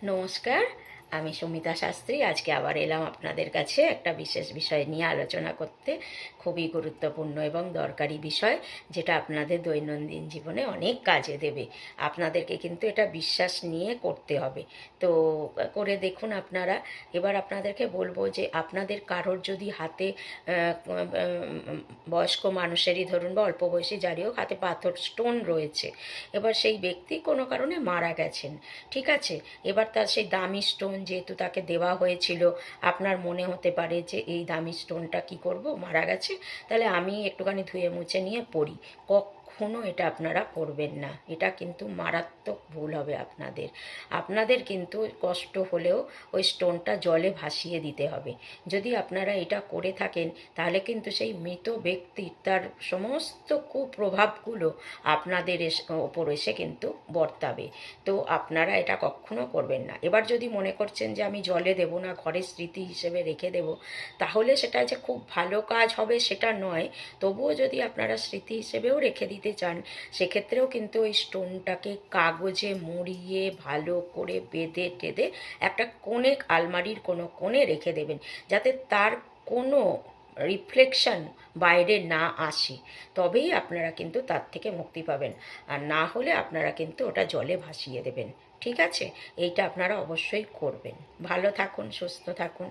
নমস্কার, আমি সুমিতা শাস্ত্রী। আজকে আবার এলাম আপনাদের কাছে একটা বিশেষ বিষয় নিয়ে আলোচনা করতে। খুবই গুরুত্বপূর্ণ এবং দরকারি বিষয়, যেটা আপনাদের দৈনন্দিন জীবনে অনেক কাজে দেবে। আপনাদেরকে কিন্তু এটা বিশ্বাস নিয়ে করতে হবে। তো করে দেখুন আপনারা। এবার আপনাদেরকে বলবো যে আপনাদের কারোর যদি হাতে বয়স্ক মানুষেরই ধরুন বা অল্প বয়সী যারই হোক, হাতে পাথর স্টোন রয়েছে। এবার সেই ব্যক্তি কোনো কারণে মারা গেছেন, ঠিক আছে। এবার তার সেই দামি স্টোন যেহেতু তাকে দেওয়া হয়েছিল, আপনার মনে হতে পারে যে এই দামি স্টোনটা কি করব, মারা গেছে, তাহলে আমি একটুখানি ধুয়ে মুছে নিয়ে পড়ি। কখনো এটা আপনারা করবেন না। এটা কিন্তু মারাত্মক ভুল হবে আপনাদের। আপনাদের কিন্তু কষ্ট হলেও ওই স্টোনটা জলে ভাসিয়ে দিতে হবে। যদি আপনারা এটা করে থাকেন, তাহলে কিন্তু সেই মৃত ব্যক্তির তার সমস্ত কুপ্রভাবগুলো আপনাদের ওপর এসে কিন্তু বর্তাবে। তো আপনারা এটা কখনো করবেন না। এবার যদি মনে করছেন যে আমি জলে দেব না, ঘরের স্মৃতি হিসেবে রেখে দেব, তাহলে সেটা যে খুব ভালো কাজ হবে সেটা নয়। তবুও যদি আপনারা স্মৃতি হিসেবেও রেখে দিতে চান, সেক্ষেত্রেও কিন্তু ওই স্টোনটাকে কাগজে মুড়িয়ে ভালো করে বেঁধে টেঁধে একটা কোণে, আলমারির কোনো কোণে রেখে দেবেন, যাতে তার কোনো রিফ্লেকশন বাইরে না আসে। তবেই আপনারা কিন্তু তার থেকে মুক্তি পাবেন। আর না হলে আপনারা কিন্তু ওটা জলে ভাসিয়ে দেবেন। ঠিক আছে, এইটা আপনারা অবশ্যই করবেন। ভালো থাকুন, সুস্থ থাকুন।